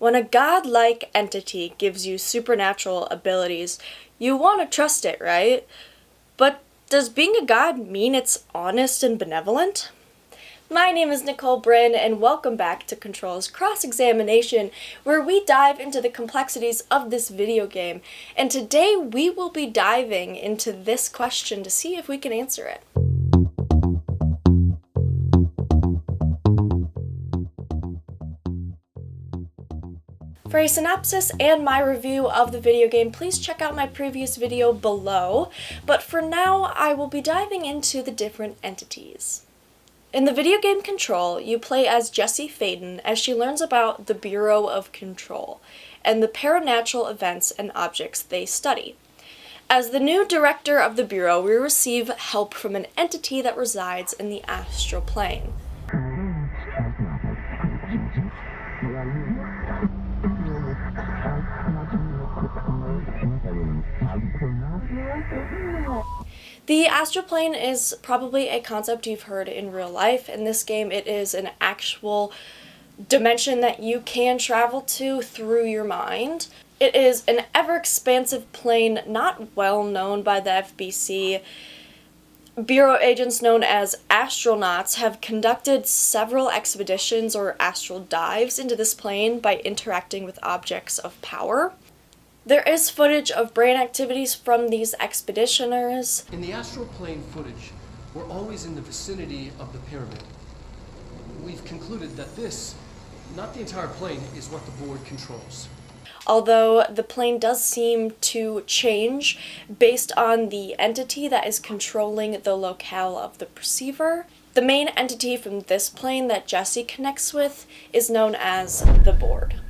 When a godlike entity gives you supernatural abilities, you want to trust it, right? But does being a god mean it's honest and benevolent? My name is Nicole Bryn, and welcome back to Control's Cross-Examination, where we dive into the complexities of this video game. And today we will be diving into this question to see if we can answer it. For a synopsis and my review of the video game, please check out my previous video below, but for now I will be diving into the different entities. In the video game Control, you play as Jessie Faden as she learns about the Bureau of Control and the paranatural events and objects they study. As the new director of the Bureau, we receive help from an entity that resides in the astral plane. The astral plane is probably a concept you've heard in real life. In this game, it is an actual dimension that you can travel to through your mind. It is an ever-expansive plane not well known by the FBC. Bureau agents known as astronauts have conducted several expeditions or astral dives into this plane by interacting with objects of power. There is footage of brain activities from these expeditioners. In the astral plane footage, we're always in the vicinity of the pyramid. We've concluded that this, not the entire plane, is what the board controls. Although the plane does seem to change based on the entity that is controlling the locale of the perceiver. The main entity from this plane that Jessie connects with is known as the board.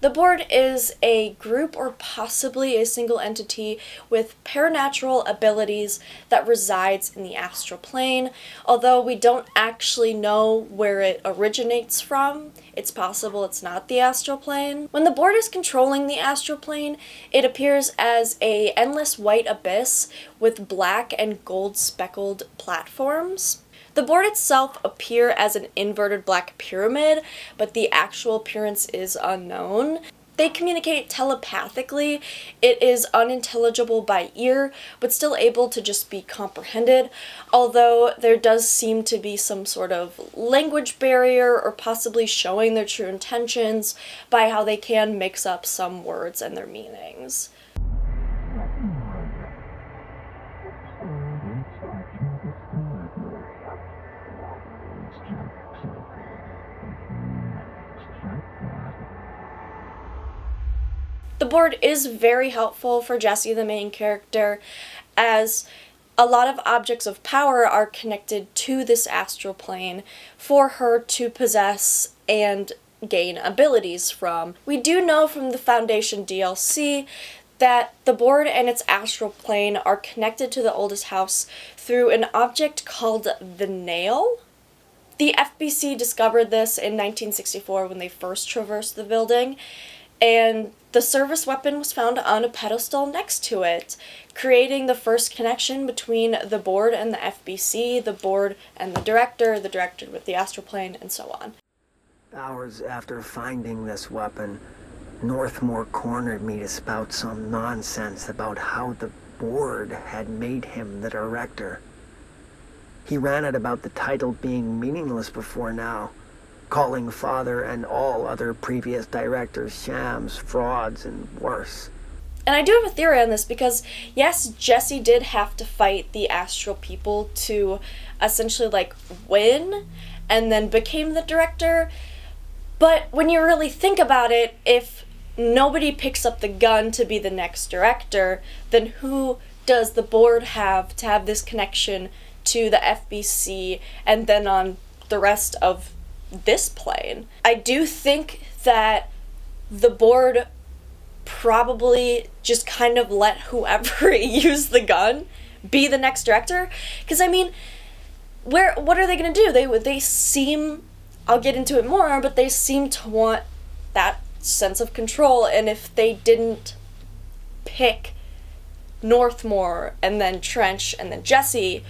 The board is a group or possibly a single entity with paranatural abilities that resides in the astral plane. Although we don't actually know where it originates from, it's possible it's not the astral plane. When the board is controlling the astral plane, it appears as an endless white abyss with black and gold speckled platforms. The board itself appears as an inverted black pyramid, but the actual appearance is unknown. They communicate telepathically. It is unintelligible by ear, but still able to just be comprehended, although there does seem to be some sort of language barrier or possibly showing their true intentions by how they can mix up some words and their meanings. The board is very helpful for Jessie, the main character, as a lot of objects of power are connected to this astral plane for her to possess and gain abilities from. We do know from the Foundation DLC that the board and its astral plane are connected to the oldest house through an object called the Nail. The FBC discovered this in 1964 when they first traversed the building, and the service weapon was found on a pedestal next to it, creating the first connection between the board and the FBC, the board and the director with the astral plane, and so on. Hours after finding this weapon, Northmore cornered me to spout some nonsense about how the board had made him the director. He ran it about the title being meaningless before now, calling Father and all other previous directors shams, frauds, and worse. And I do have a theory on this because, yes, Jessie did have to fight the astral people to essentially, win, and then became the director. But when you really think about it, if nobody picks up the gun to be the next director, then who does the board have to have this connection to the FBC and then on the rest of this plane? I do think that the board probably just kind of let whoever use the gun be the next director, because I mean, what are they going to do? They seem, I'll get into it more, but they seem to want that sense of control, and if they didn't pick Northmore and then Trench and then Jessie,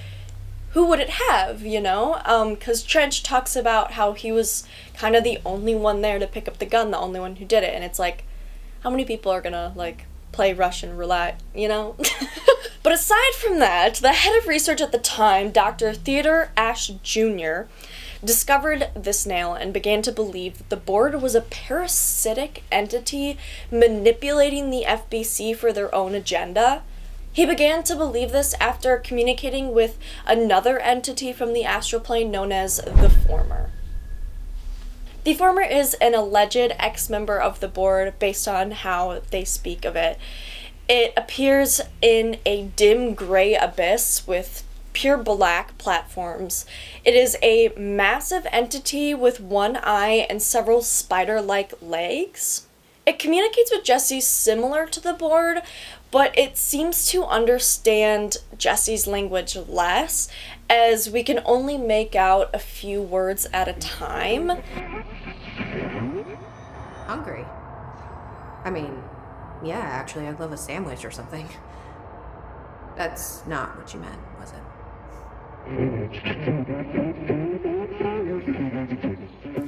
who would it have, you know? Because Trench talks about how he was kind of the only one there to pick up the gun, the only one who did it, and it's like, how many people are gonna, like, play Russian roulette, you know? But aside from that, the head of research at the time, Dr. Theodore Ashe Jr., discovered this nail and began to believe that the board was a parasitic entity manipulating the FBC for their own agenda. He began to believe this after communicating with another entity from the astral plane known as the Former. The Former is an alleged ex-member of the board based on how they speak of it. It appears in a dim gray abyss with pure black platforms. It is a massive entity with one eye and several spider-like legs. It communicates with Jesse similar to the board, but it seems to understand Jesse's language less, as we can only make out a few words at a time. Hungry? I mean, yeah, actually, I'd love a sandwich or something. That's not what you meant, was it?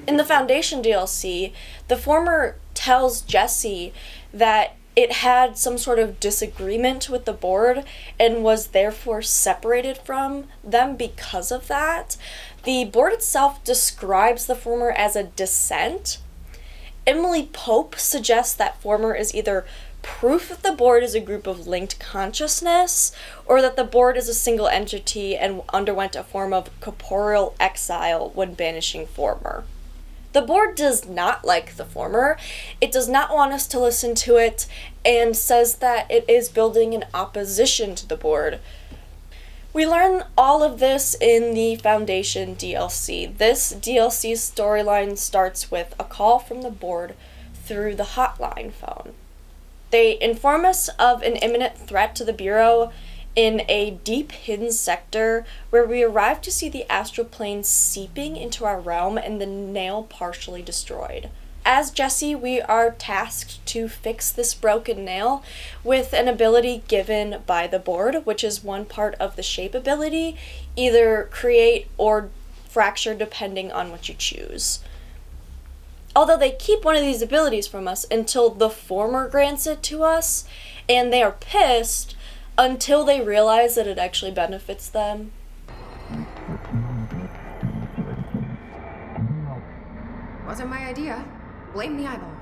In the Foundation DLC, the Former tells Jesse that it had some sort of disagreement with the board and was therefore separated from them because of that. The board itself describes the Former as a dissent. Emily Pope suggests that Former is either proof that the board is a group of linked consciousness, or that the board is a single entity and underwent a form of corporeal exile when banishing Former. The board does not like the Former. It does not want us to listen to it, and says that it is building an opposition to the board. We learn all of this in the Foundation DLC. This DLC's storyline starts with a call from the board through the hotline phone. They inform us of an imminent threat to the Bureau in a deep hidden sector where we arrive to see the astral plane seeping into our realm and the nail partially destroyed. As Jesse, we are tasked to fix this broken nail with an ability given by the board, which is one part of the shape ability, either create or fracture depending on what you choose. Although they keep one of these abilities from us until the Former grants it to us, and they are pissed until they realize that it actually benefits them. Wasn't my idea. Blame the eyeball.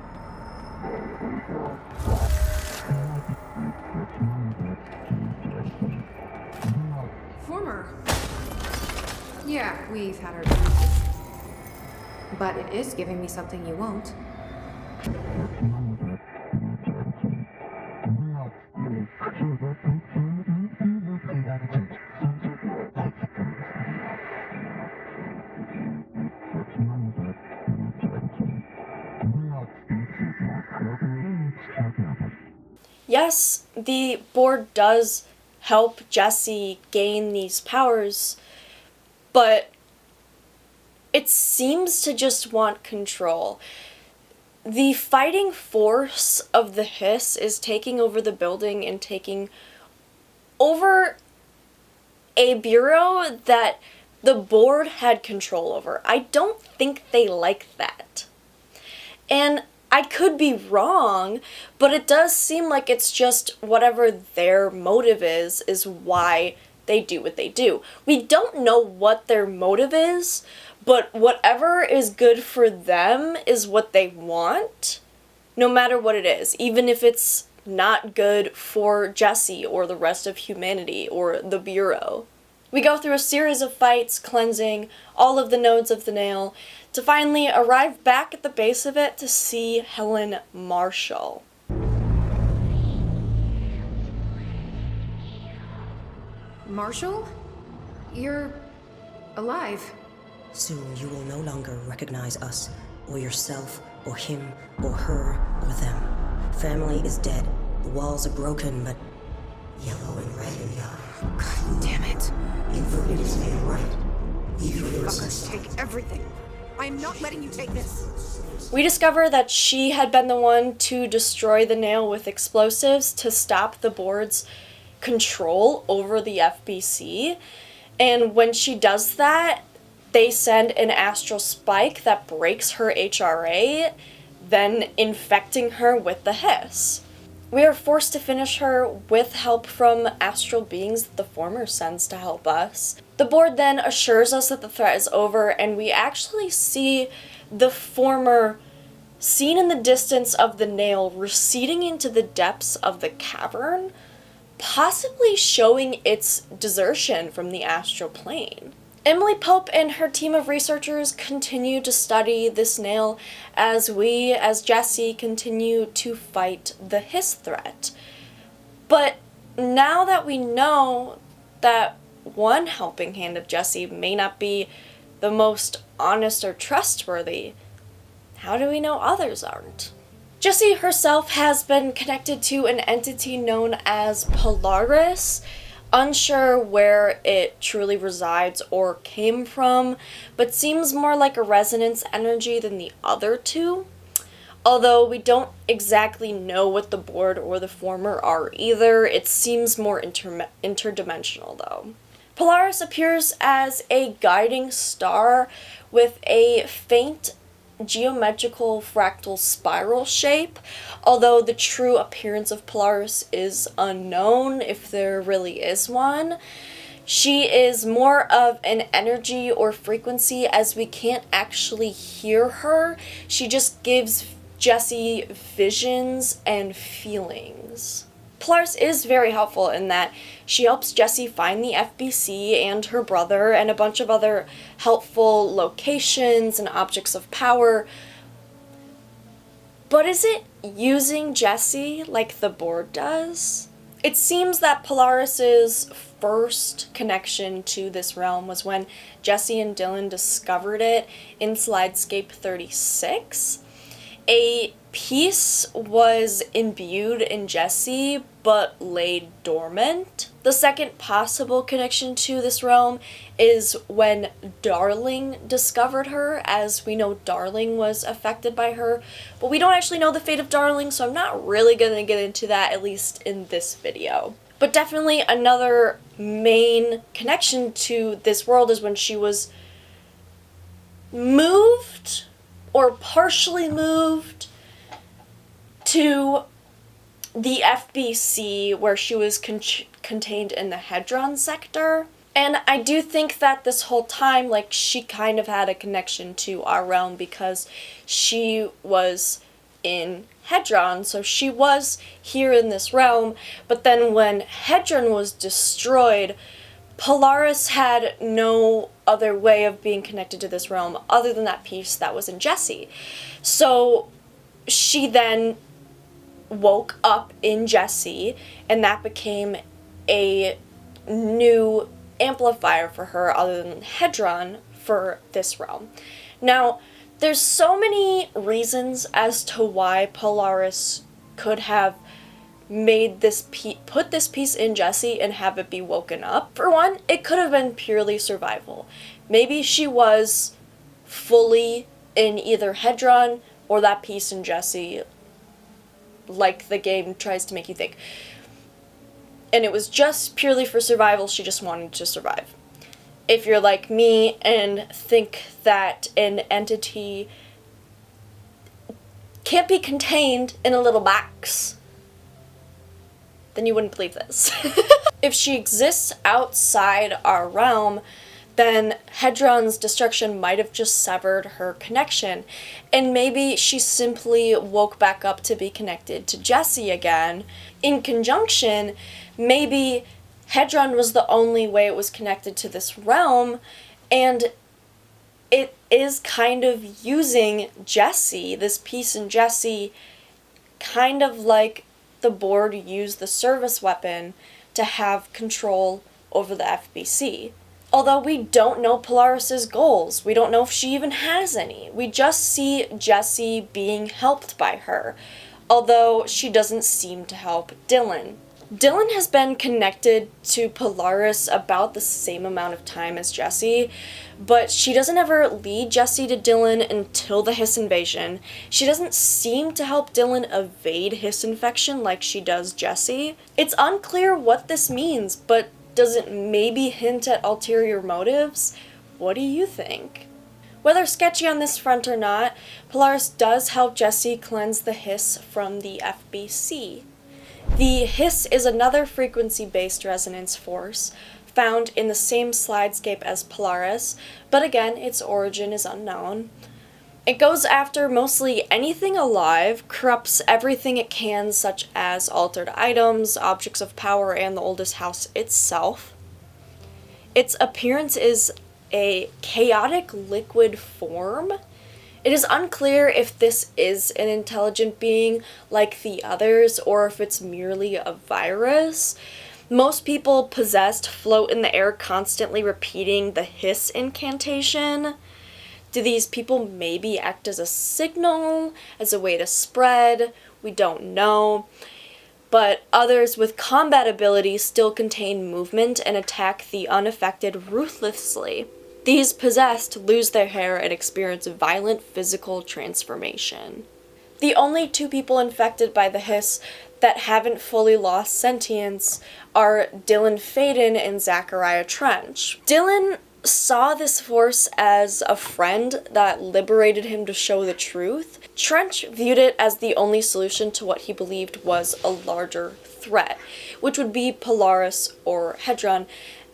Former. Yeah, we've had our differences. But it is giving me something you won't. Yes, the board does help Jesse gain these powers, but it seems to just want control. The fighting force of the Hiss is taking over the building and taking over a bureau that the board had control over. I don't think they like that. And I could be wrong, but it does seem like it's just whatever their motive is why they do what they do. We don't know what their motive is, but whatever is good for them is what they want, no matter what it is, even if it's not good for Jesse or the rest of humanity or the Bureau. We go through a series of fights, cleansing all of the nodes of the nail, to finally arrive back at the base of it to see Helen Marshall. Marshall? You're alive. Soon you will no longer recognize us, or yourself, or him, or her, or them. Family is dead. The walls are broken, but yellow and red in the eye. God damn it. Inverted is made right. You fuckers take everything. I am not letting you take this. We discover that she had been the one to destroy the nail with explosives to stop the board's control over the FBC. And when she does that, they send an astral spike that breaks her HRA, then infecting her with the hiss. We are forced to finish her with help from astral beings that the former sends to help us. The board then assures us that the threat is over, and we actually see the former seen in the distance of the nail receding into the depths of the cavern, possibly showing its desertion from the astral plane. Emily Pope and her team of researchers continue to study this nail as we, as Jesse, continue to fight the hiss threat. But now that we know that one helping hand of Jesse may not be the most honest or trustworthy, how do we know others aren't? Jesse herself has been connected to an entity known as Polaris. Unsure where it truly resides or came from, but seems more like a resonance energy than the other two. Although we don't exactly know what the board or the former are either, it seems more interdimensional though. Polaris appears as a guiding star with a faint geometrical fractal spiral shape, although the true appearance of Polaris is unknown, if there really is one. She is more of an energy or frequency, as we can't actually hear her. She just gives Jesse visions and feelings. Polaris is very helpful in that she helps Jesse find the FBC and her brother and a bunch of other helpful locations and objects of power. But is it using Jesse like the board does? It seems that Polaris's first connection to this realm was when Jesse and Dylan discovered it in Slidescape 36. A piece was imbued in Jesse, but lay dormant. The second possible connection to this realm is when Darling discovered her, as we know Darling was affected by her, but we don't actually know the fate of Darling, so I'm not really going to get into that, at least in this video. But definitely another main connection to this world is when she was moved, or partially moved, to the FBC, where she was contained in the Hedron sector. And I do think that this whole time, like, she kind of had a connection to our realm because she was in Hedron, so she was here in this realm, but then when Hedron was destroyed, Polaris had no other way of being connected to this realm other than that piece that was in Jesse. So she then woke up in Jesse, and that became a new amplifier for her other than Hedron for this realm. Now, there's so many reasons as to why Polaris could have made this put this piece in Jesse and have it be woken up. For one, it could have been purely survival. Maybe she was fully in either Hedron or that piece in Jesse, like the game tries to make you think. And it was just purely for survival, she just wanted to survive. If you're like me and think that an entity can't be contained in a little box, then you wouldn't believe this. If she exists outside our realm, then Hedron's destruction might have just severed her connection, and maybe she simply woke back up to be connected to Jesse again. In conjunction, maybe Hedron was the only way it was connected to this realm, and it is kind of using Jesse, this piece in Jesse, kind of like the board used the service weapon to have control over the FBC. Although we don't know Polaris's goals, we don't know if she even has any. We just see Jesse being helped by her, although she doesn't seem to help Dylan. Dylan has been connected to Polaris about the same amount of time as Jesse, but she doesn't ever lead Jesse to Dylan until the Hiss invasion. She doesn't seem to help Dylan evade Hiss infection like she does Jesse. It's unclear what this means, but Does it maybe hint at ulterior motives? What do you think? Whether sketchy on this front or not, Polaris does help Jesse cleanse the hiss from the FBC. The hiss is another frequency-based resonance force found in the same slidescape as Polaris, but again, its origin is unknown. It goes after mostly anything alive, corrupts everything it can, such as altered items, objects of power, and the oldest house itself. Its appearance is a chaotic liquid form. It is unclear if this is an intelligent being like the others, or if it's merely a virus. Most people possessed float in the air constantly repeating the hiss incantation. Do these people maybe act as a signal, as a way to spread? We don't know. But others with combat abilities still contain movement and attack the unaffected ruthlessly. These possessed lose their hair and experience violent physical transformation. The only two people infected by the hiss that haven't fully lost sentience are Dylan Faden and Zachariah Trench. Dylan saw this force as a friend that liberated him to show the truth. Trench viewed it as the only solution to what he believed was a larger threat, which would be Polaris or Hedron,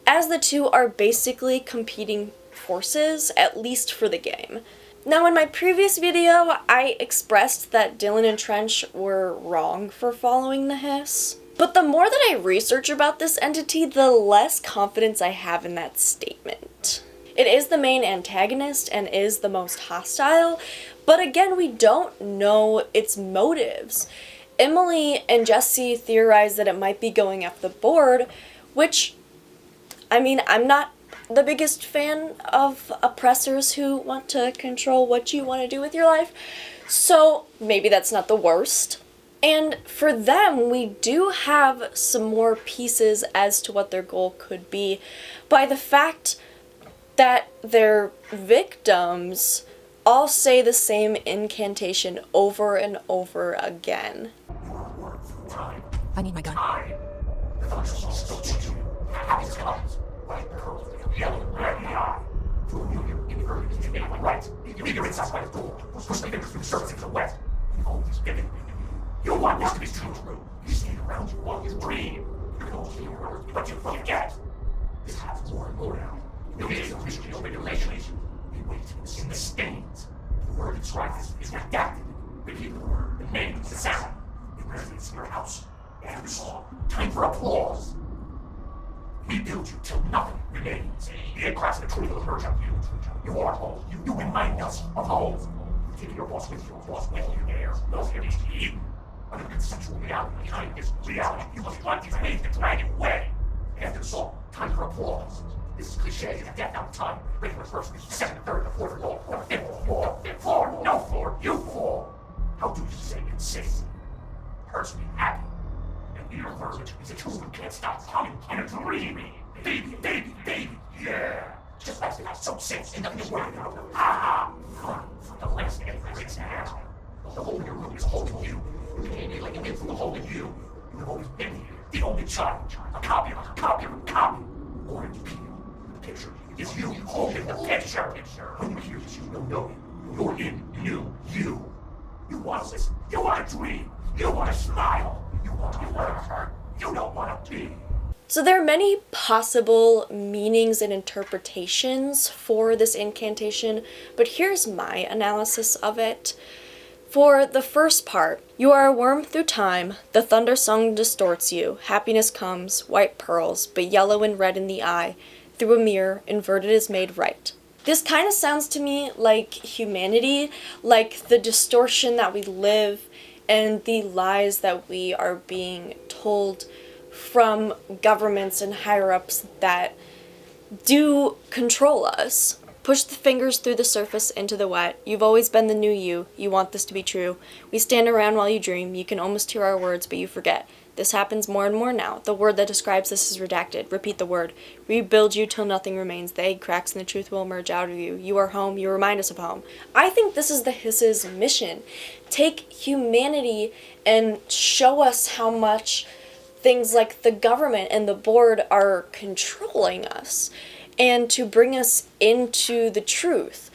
as the two are basically competing forces, at least for the game. Now, in my previous video, I expressed that Dylan and Trench were wrong for following the hiss. But the more that I research about this entity, the less confidence I have in that statement. It is the main antagonist and is the most hostile, but again, we don't know its motives. Emily and Jesse theorized that it might be going after the board, which, I mean, I'm not the biggest fan of oppressors who want to control what you want to do with your life, so maybe that's not the worst. And for them, we do have some more pieces as to what their goal could be by the fact that their victims all say the same incantation over and over again. I need my gun. You want this to be true. You stand around you while you dream. You can only hear what you forget. This has more and more now. It is officially regulations. Be waiting in the stains. The word it strikes is redacted. Repeat the word, the name, the sound. It resonates in your house. Every song. Time for applause. We build you till nothing remains. The cracks the truth will emerge out of you. You are whole. You remind us of home. Taking your boss with you, there. No enemies to be eaten. Under the conceptual reality behind this reality, you must find these ways to drag it away. After the song, time for applause. This is cliche, it's a death out of time. Ready for the first, the second, the third, the fourth, the fifth floor, fifth floor, no floor, you floor. How do you say insane? Hurts me happy. And your verbiage is a truth you can't stop coming in a dreamy. Baby, baby, baby, yeah. Just like they have some sense in the world. Ha ha. The last thing breaks now. The hole in your room is a hole in you. You can't be like an in from the hole in you. You have always been here, the only child. A copy of a copy of a copy. Orange peel. The picture is you holding the picture. When you hear this, you don't know it. You're in new you. You want to listen. You want to dream. You want to smile. You want to hurt. You don't want to be. So there are many possible meanings and interpretations for this incantation, but here's my analysis of it. For the first part, you are a worm through time, the thunder song distorts you, happiness comes, white pearls, but yellow and red in the eye, through a mirror, inverted is made right. This kind of sounds to me like humanity, like the distortion that we live and the lies that we are being told from governments and higher-ups that do control us. Push the fingers through the surface into the wet. You've always been the new you. You want this to be true. We stand around while you dream. You can almost hear our words, but you forget. This happens more and more now. The word that describes this is redacted. Repeat the word. Rebuild you till nothing remains. The egg cracks and the truth will emerge out of you. You are home. You remind us of home. I think this is the Hiss's mission. Take humanity and show us how much things like the government and the board are controlling us and to bring us into the truth.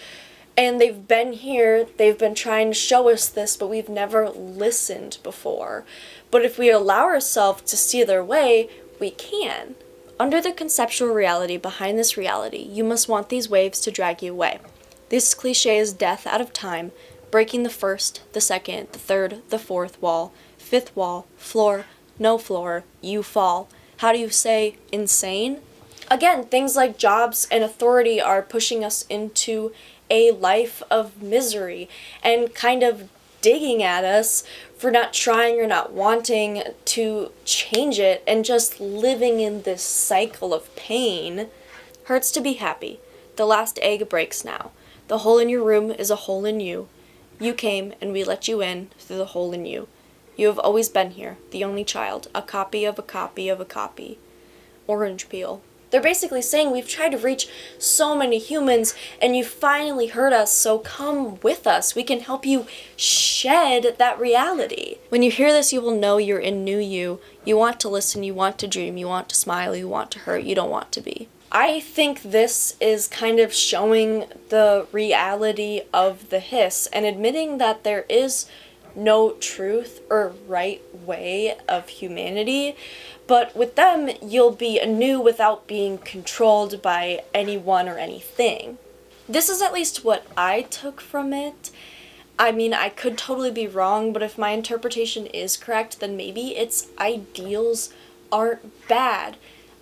And they've been here, they've been trying to show us this, but we've never listened before. But if we allow ourselves to see their way, we can. Under the conceptual reality behind this reality, you must want these waves to drag you away. This cliche is death out of time, breaking the first, the second, the third, the fourth wall, fifth wall, floor, no floor, you fall. How do you say insane? Again, things like jobs and authority are pushing us into a life of misery and kind of digging at us for not trying or not wanting to change it and just living in this cycle of pain. Hurts to be happy. The last egg breaks now. The hole in your room is a hole in you. You came and we let you in through the hole in you. You have always been here, the only child, a copy of a copy of a copy. Orange peel. They're basically saying we've tried to reach so many humans and you finally heard us, so come with us. We can help you shed that reality. When you hear this, you will know you're in new you. You want to listen, you want to dream, you want to smile, you want to hurt, you don't want to be. I think this is kind of showing the reality of the hiss and admitting that there is no truth or right way of humanity. But with them, you'll be anew without being controlled by anyone or anything. This is at least what I took from it. I mean, I could totally be wrong, but if my interpretation is correct, then maybe its ideals aren't bad.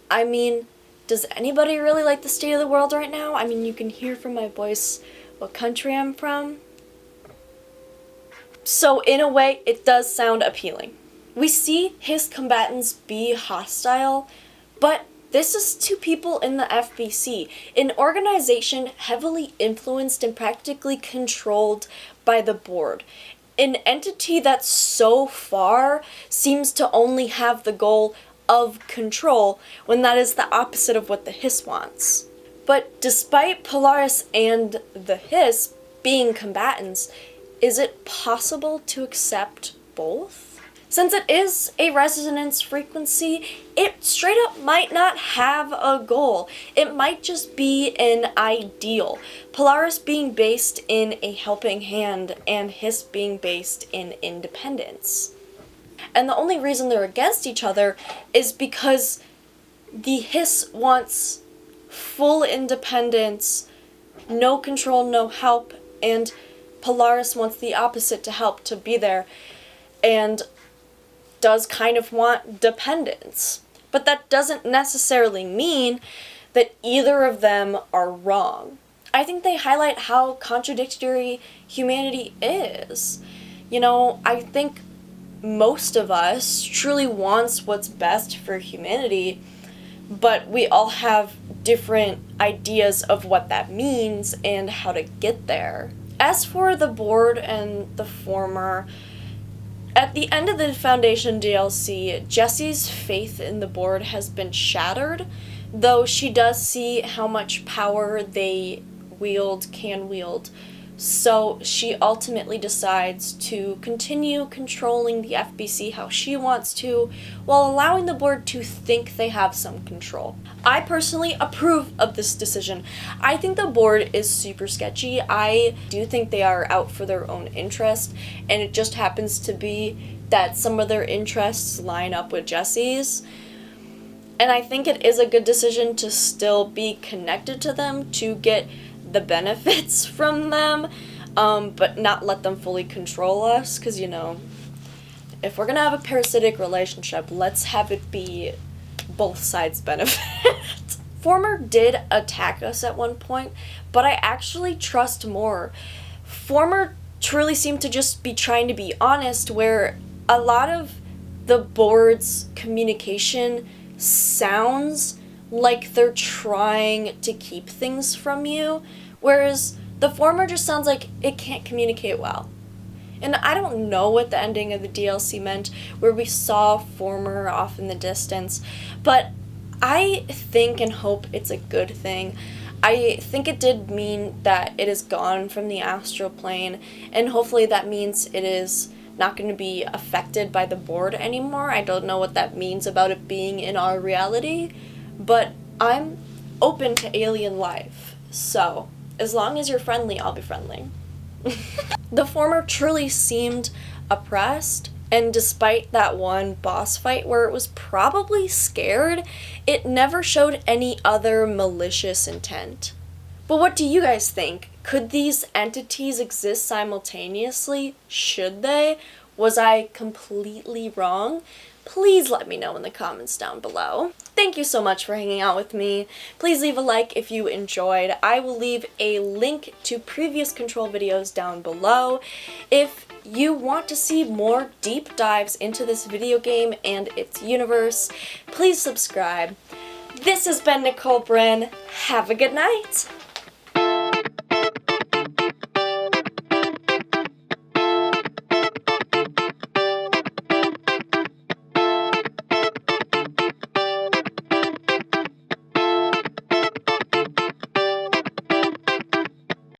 I mean, does anybody really like the state of the world right now? I mean, you can hear from my voice what country I'm from. So in a way, it does sound appealing. We see his combatants be hostile, but this is to people in the FBC, an organization heavily influenced and practically controlled by the board. An entity that so far seems to only have the goal of control when that is the opposite of what the Hiss wants. But despite Polaris and the Hiss being combatants, is it possible to accept both? Since it is a resonance frequency, it straight up might not have a goal. It might just be an ideal. Polaris being based in a helping hand and Hiss being based in independence. And the only reason they're against each other is because the Hiss wants full independence, no control, no help, and Polaris wants the opposite, to help, to be there, and does kind of want dependence. But that doesn't necessarily mean that either of them are wrong. I think they highlight how contradictory humanity is. You know, I think most of us truly wants what's best for humanity, but we all have different ideas of what that means and how to get there. As for the board and the former, at the end of the Foundation DLC, Jessie's faith in the board has been shattered, though she does see how much power they can wield. So she ultimately decides to continue controlling the FBC how she wants to, while allowing the board to think they have some control. I personally approve of this decision. I think the board is super sketchy. I do think they are out for their own interest, and it just happens to be that some of their interests line up with Jessie's. And I think it is a good decision to still be connected to them, to get the benefits from them, but not let them fully control us, because, you know, if we're gonna have a parasitic relationship, let's have it be both sides benefit. Former did attack us at one point, but I actually trust more. Former truly seemed to just be trying to be honest, where a lot of the board's communication sounds like they're trying to keep things from you, whereas the former just sounds like it can't communicate well. And I don't know what the ending of the DLC meant, where we saw former off in the distance, but I think and hope it's a good thing. I think it did mean that it is gone from the astral plane, and hopefully that means it is not going to be affected by the board anymore. I don't know what that means about it being in our reality, but I'm open to alien life. So, as long as you're friendly, I'll be friendly. The former truly seemed oppressed, and despite that one boss fight where it was probably scared, it never showed any other malicious intent. But what do you guys think? Could these entities exist simultaneously? Should they? Was I completely wrong? Please let me know in the comments down below. Thank you so much for hanging out with me. Please leave a like if you enjoyed. I will leave a link to previous Control videos down below. If you want to see more deep dives into this video game and its universe, please subscribe. This has been Nicole Bryn. Have a good night!